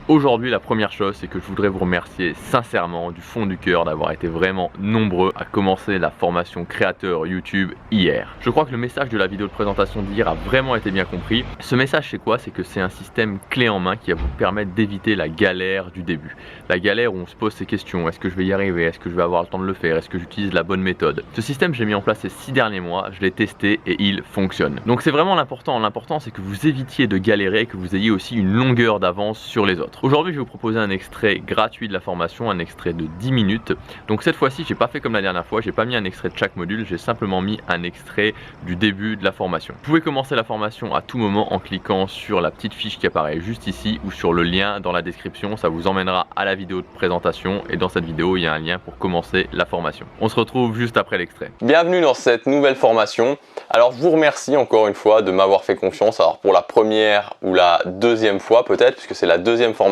Aujourd'hui, la première chose, c'est que je voudrais vous remercier sincèrement du fond du cœur d'avoir été vraiment nombreux à commencer la formation créateur YouTube hier. Je crois que le message de la vidéo de présentation d'hier a vraiment été bien compris. Ce message, c'est quoi? C'est que c'est un système clé en main qui va vous permettre d'éviter la galère du début. La galère où on se pose ces questions, est-ce que je vais y arriver? Est-ce que je vais avoir le temps de le faire? Est-ce que j'utilise la bonne méthode? Ce système, j'ai mis en place ces 6 derniers mois, je l'ai testé et il fonctionne. Donc c'est vraiment l'important. L'important, c'est que vous évitiez de galérer et que vous ayez aussi une longueur d'avance sur les autres. Aujourd'hui, je vais vous proposer un extrait gratuit de la formation, un extrait de 10 minutes. Donc cette fois-ci, j'ai pas fait comme la dernière fois, j'ai pas mis un extrait de chaque module, j'ai simplement mis un extrait du début de la formation. Vous pouvez commencer la formation à tout moment en cliquant sur la petite fiche qui apparaît juste ici ou sur le lien dans la description, ça vous emmènera à la vidéo de présentation et dans cette vidéo, il y a un lien pour commencer la formation. On se retrouve juste après l'extrait. Bienvenue dans cette nouvelle formation. Alors je vous remercie encore une fois de m'avoir fait confiance, alors pour la première ou la deuxième fois peut-être, puisque c'est la deuxième formation.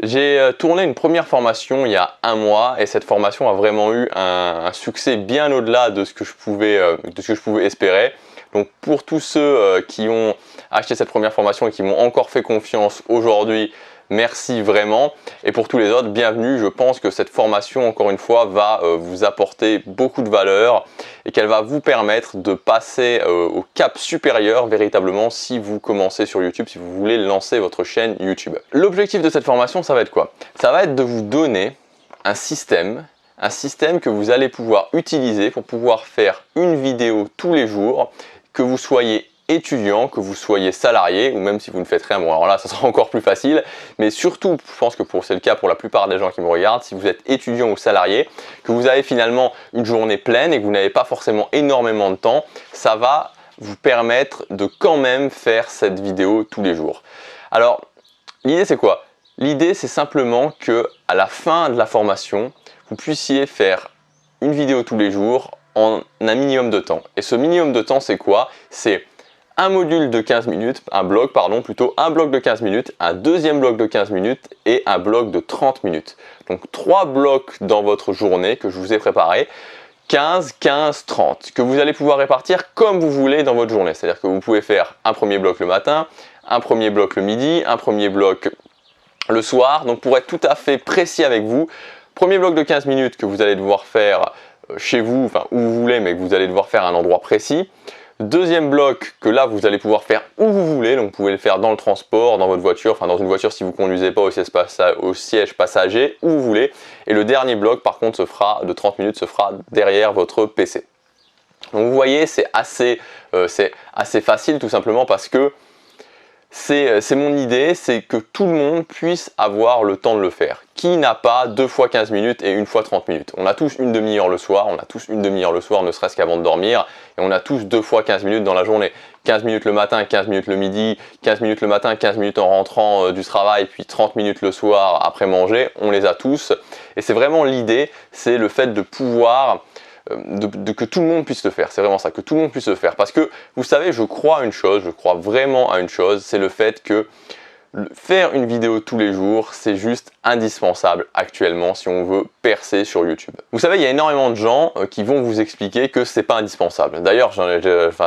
J'ai tourné une première formation il y a un mois et cette formation a vraiment eu un succès bien au-delà de ce que je pouvais espérer. Donc pour tous ceux qui ont acheté cette première formation et qui m'ont encore fait confiance aujourd'hui, merci vraiment. Et pour tous les autres, bienvenue. Je pense que cette formation, encore une fois, va vous apporter beaucoup de valeur et qu'elle va vous permettre de passer au cap supérieur véritablement si vous commencez sur YouTube, si vous voulez lancer votre chaîne YouTube. L'objectif de cette formation, ça va être quoi? Ça va être de vous donner un système que vous allez pouvoir utiliser pour pouvoir faire une vidéo tous les jours, que vous soyez étudiant, que vous soyez salarié ou même si vous ne faites rien, bon alors là ça sera encore plus facile, mais surtout je pense que c'est le cas pour la plupart des gens qui me regardent, si vous êtes étudiant ou salarié, que vous avez finalement une journée pleine et que vous n'avez pas forcément énormément de temps, ça va vous permettre de quand même faire cette vidéo tous les jours. Alors l'idée c'est quoi? L'idée c'est simplement que à la fin de la formation, vous puissiez faire une vidéo tous les jours en un minimum de temps. Et ce minimum de temps c'est quoi? C'est un module de 15 minutes, un bloc de 15 minutes, un deuxième bloc de 15 minutes et un bloc de 30 minutes. Donc 3 blocs dans votre journée que je vous ai préparé, 15, 15, 30, que vous allez pouvoir répartir comme vous voulez dans votre journée. C'est-à-dire que vous pouvez faire un premier bloc le matin, un premier bloc le midi, un premier bloc le soir. Donc pour être tout à fait précis avec vous, premier bloc de 15 minutes que vous allez devoir faire chez vous, enfin où vous voulez, mais que vous allez devoir faire à un endroit précis. Deuxième bloc que là vous allez pouvoir faire où vous voulez, donc vous pouvez le faire dans le transport, dans votre voiture, enfin dans une voiture si vous ne conduisez pas au siège passager, où vous voulez. Et le dernier bloc par contre de 30 minutes se fera derrière votre PC. Donc vous voyez c'est assez facile tout simplement parce que c'est mon idée, c'est que tout le monde puisse avoir le temps de le faire. Qui n'a pas 2 fois 15 minutes et 1 fois 30 minutes? On a tous une demi-heure le soir, ne serait-ce qu'avant de dormir, et on a tous 2 fois 15 minutes dans la journée. 15 minutes le matin, 15 minutes le midi, 15 minutes le matin, 15 minutes en rentrant du travail, puis 30 minutes le soir après manger, on les a tous. Et c'est vraiment l'idée, c'est le fait de pouvoir que tout le monde puisse le faire, c'est vraiment ça, que tout le monde puisse le faire. Parce que vous savez, je crois vraiment à une chose, c'est le fait que faire une vidéo tous les jours, c'est juste indispensable actuellement si on veut percer sur YouTube. Vous savez, il y a énormément de gens qui vont vous expliquer que c'est pas indispensable. D'ailleurs,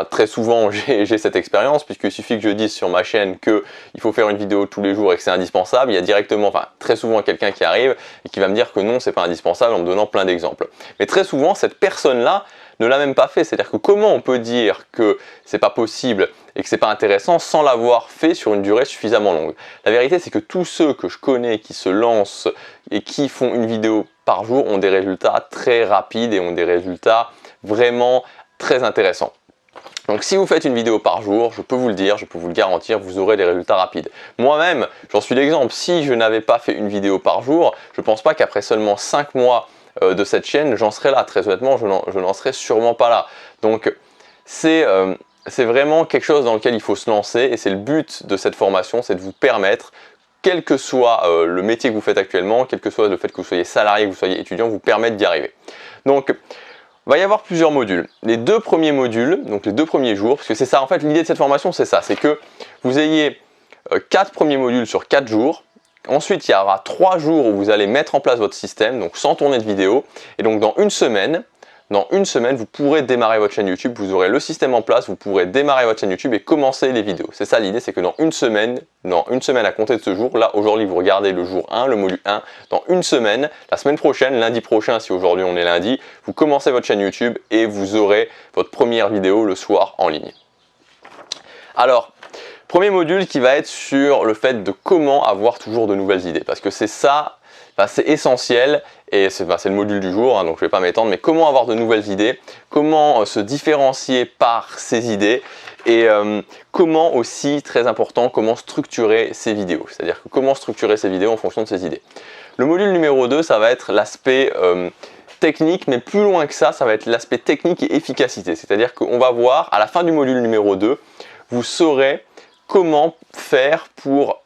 très souvent j'ai cette expérience, puisqu'il suffit que je dise sur ma chaîne qu'il faut faire une vidéo tous les jours et que c'est indispensable. Il y a directement, très souvent quelqu'un qui arrive et qui va me dire que non, c'est pas indispensable en me donnant plein d'exemples. Mais très souvent, cette personne-là ne l'a même pas fait. C'est-à-dire que comment on peut dire que c'est pas possible et que c'est pas intéressant sans l'avoir fait sur une durée suffisamment longue? La vérité, c'est que tous ceux que je connais qui se lancent et qui font une vidéo par jour ont des résultats très rapides et ont des résultats vraiment très intéressants. Donc si vous faites une vidéo par jour, je peux vous le dire, je peux vous le garantir, vous aurez des résultats rapides. Moi-même, j'en suis l'exemple. Si je n'avais pas fait une vidéo par jour, je ne pense pas qu'après seulement 5 mois de cette chaîne, j'en serais là. Très honnêtement, je n'en serais sûrement pas là. Donc c'est vraiment quelque chose dans lequel il faut se lancer et c'est le but de cette formation, c'est de vous permettre, quel que soit le métier que vous faites actuellement, quel que soit le fait que vous soyez salarié, que vous soyez étudiant, vous permettre d'y arriver. Donc il va y avoir plusieurs modules. Les 2 premiers modules, donc les 2 premiers jours, parce que c'est ça en fait l'idée de cette formation, c'est ça, c'est que vous ayez 4 premiers modules sur 4 jours. Ensuite, il y aura 3 jours où vous allez mettre en place votre système, donc sans tourner de vidéo. Et donc dans une semaine, dans une semaine, vous pourrez démarrer votre chaîne YouTube, vous aurez le système en place, vous pourrez démarrer votre chaîne YouTube et commencer les vidéos. C'est ça l'idée, c'est que dans une semaine à compter de ce jour, là aujourd'hui vous regardez le jour 1, le module 1, dans une semaine, la semaine prochaine, lundi prochain, si aujourd'hui on est lundi, vous commencez votre chaîne YouTube et vous aurez votre première vidéo le soir en ligne. Alors, premier module qui va être sur le fait de comment avoir toujours de nouvelles idées, parce que c'est ça, c'est essentiel et c'est le module du jour, hein, donc je ne vais pas m'étendre, mais comment avoir de nouvelles idées, comment se différencier par ces idées et comment aussi, très important, comment structurer ces vidéos, c'est-à-dire comment structurer ces vidéos en fonction de ces idées. Le module numéro 2, ça va être l'aspect technique, mais plus loin que ça, ça va être l'aspect technique et efficacité, c'est-à-dire qu'on va voir à la fin du module numéro 2, vous saurez comment faire pour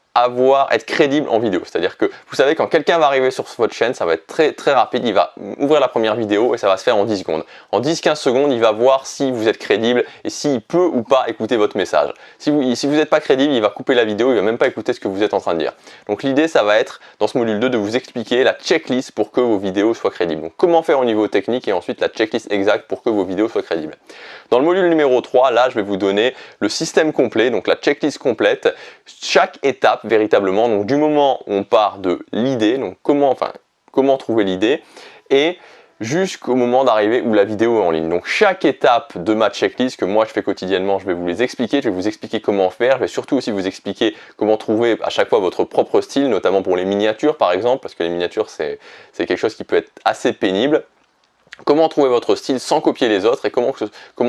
être crédible en vidéo. C'est-à-dire que vous savez, quand quelqu'un va arriver sur votre chaîne, ça va être très rapide, il va ouvrir la première vidéo et ça va se faire en 10 secondes. En 10-15 secondes, il va voir si vous êtes crédible et s'il peut ou pas écouter votre message. Si vous n'êtes pas crédible, il va couper la vidéo, il va même pas écouter ce que vous êtes en train de dire. Donc l'idée, ça va être, dans ce module 2, de vous expliquer la checklist pour que vos vidéos soient crédibles. Donc comment faire au niveau technique et ensuite la checklist exacte pour que vos vidéos soient crédibles. Dans le module numéro 3, là, je vais vous donner le système complet, donc la checklist complète, chaque étape véritablement, donc du moment où on part de l'idée, donc comment trouver l'idée, et jusqu'au moment d'arriver où la vidéo est en ligne. Donc chaque étape de ma checklist que moi je fais quotidiennement, je vais vous les expliquer, je vais vous expliquer comment faire, je vais surtout aussi vous expliquer comment trouver à chaque fois votre propre style, notamment pour les miniatures par exemple, parce que les miniatures c'est quelque chose qui peut être assez pénible. Comment trouver votre style sans copier les autres et comment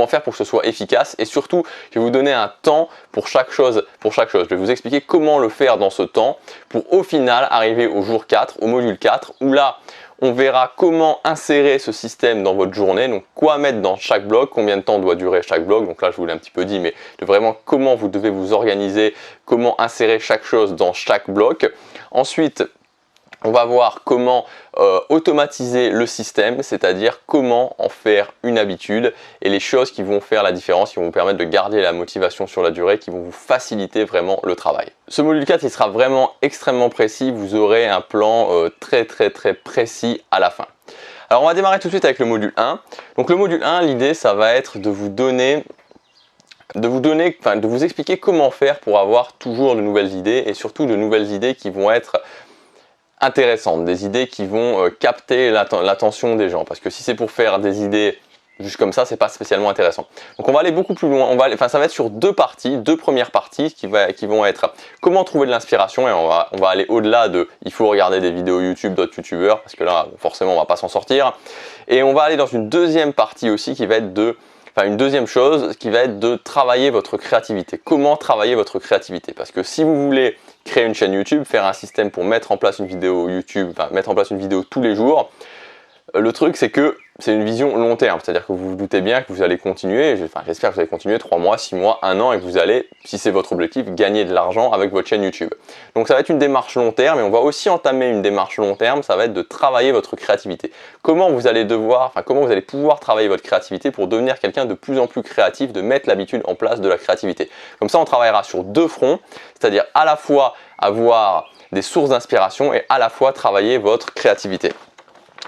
faire pour que ce soit efficace, et surtout je vais vous donner un temps pour chaque chose. Je vais vous expliquer comment le faire dans ce temps pour au final arriver au jour 4, au module 4, où là on verra comment insérer ce système dans votre journée, donc quoi mettre dans chaque bloc, combien de temps doit durer chaque bloc, donc là je vous l'ai un petit peu dit, mais vraiment comment vous devez vous organiser, comment insérer chaque chose dans chaque bloc. Ensuite, on va voir comment automatiser le système, c'est-à-dire comment en faire une habitude et les choses qui vont faire la différence, qui vont vous permettre de garder la motivation sur la durée, qui vont vous faciliter vraiment le travail. Ce module 4, il sera vraiment extrêmement précis, vous aurez un plan très précis à la fin. Alors on va démarrer tout de suite avec le module 1. Donc le module 1, l'idée ça va être de vous expliquer comment faire pour avoir toujours de nouvelles idées et surtout de nouvelles idées qui vont être intéressantes, des idées qui vont capter l'attention des gens, parce que si c'est pour faire des idées juste comme ça, c'est pas spécialement intéressant. Donc on va aller beaucoup plus loin, ça va être sur deux premières parties qui vont être comment trouver de l'inspiration, et on va aller au-delà de il faut regarder des vidéos YouTube d'autres youtubeurs, parce que là forcément on va pas s'en sortir, et on va aller dans une deuxième partie aussi qui va être une deuxième chose qui va être de travailler votre créativité. Comment travailler votre créativité? Parce que si vous voulez créer une chaîne YouTube, faire un système pour mettre en place une vidéo YouTube, mettre en place une vidéo tous les jours, le truc c'est que c'est une vision long terme, c'est-à-dire que vous vous doutez bien que vous allez continuer, j'espère que vous allez continuer 3 mois, 6 mois, 1 an, et que vous allez, si c'est votre objectif, gagner de l'argent avec votre chaîne YouTube. Donc ça va être une démarche long terme, et on va aussi entamer une démarche long terme, ça va être de travailler votre créativité. Comment vous allez pouvoir travailler votre créativité pour devenir quelqu'un de plus en plus créatif, de mettre l'habitude en place de la créativité. Comme ça on travaillera sur deux fronts, c'est-à-dire à la fois avoir des sources d'inspiration et à la fois travailler votre créativité.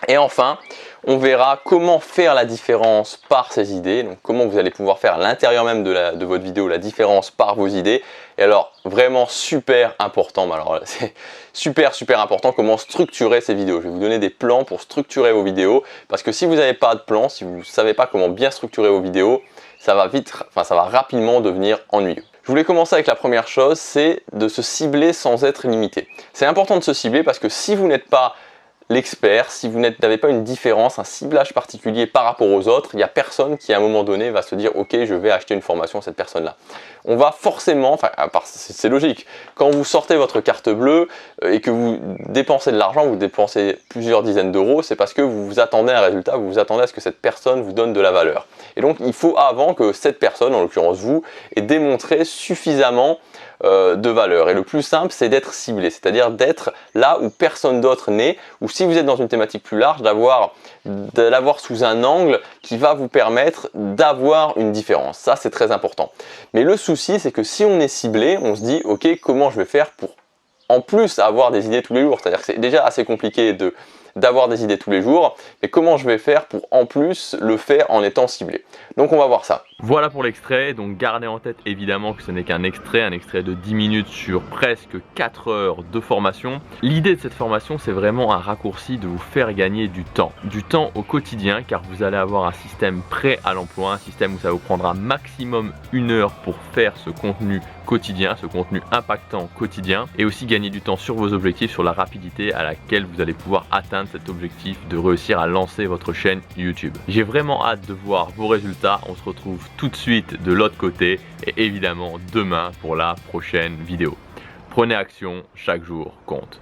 Et enfin, on verra comment faire la différence par ces idées, donc comment vous allez pouvoir faire à l'intérieur même de votre vidéo la différence par vos idées. Et alors vraiment super important, c'est super important, comment structurer ces vidéos. Je vais vous donner des plans pour structurer vos vidéos, parce que si vous n'avez pas de plan, si vous ne savez pas comment bien structurer vos vidéos, ça va rapidement devenir ennuyeux. Je voulais commencer avec la première chose, c'est de se cibler sans être limité. C'est important de se cibler parce que si vous n'êtes pas l'expert, si vous n'avez pas une différence, un ciblage particulier par rapport aux autres, il n'y a personne qui à un moment donné va se dire ok, je vais acheter une formation à cette personne-là. On va forcément, c'est logique, quand vous sortez votre carte bleue et que vous dépensez de l'argent, vous dépensez plusieurs dizaines d'euros, c'est parce que vous vous attendez à un résultat, vous vous attendez à ce que cette personne vous donne de la valeur. Et donc il faut avant que cette personne, en l'occurrence vous, ait démontré suffisamment de valeur. Et le plus simple, c'est d'être ciblé, c'est-à-dire d'être là où personne d'autre n'est, ou si vous êtes dans une thématique plus large, de l'avoir sous un angle qui va vous permettre d'avoir une différence. Ça, c'est très important. Mais le souci, c'est que si on est ciblé, on se dit, ok, comment je vais faire pour en plus avoir des idées tous les jours. C'est-à-dire que c'est déjà assez compliqué d'avoir des idées tous les jours, mais comment je vais faire pour en plus le faire en étant ciblé. Donc on va voir ça. Voilà pour l'extrait, donc gardez en tête évidemment que ce n'est qu'un extrait de 10 minutes sur presque 4 heures de formation. L'idée de cette formation, c'est vraiment un raccourci de vous faire gagner du temps au quotidien, car vous allez avoir un système prêt à l'emploi, un système où ça vous prendra maximum 1 heure pour faire ce contenu quotidien, ce contenu impactant quotidien, et aussi gagner du temps sur vos objectifs, sur la rapidité à laquelle vous allez pouvoir atteindre cet objectif de réussir à lancer votre chaîne YouTube. J'ai vraiment hâte de voir vos résultats. On se retrouve tout de suite de l'autre côté et évidemment demain pour la prochaine vidéo. Prenez action, chaque jour compte.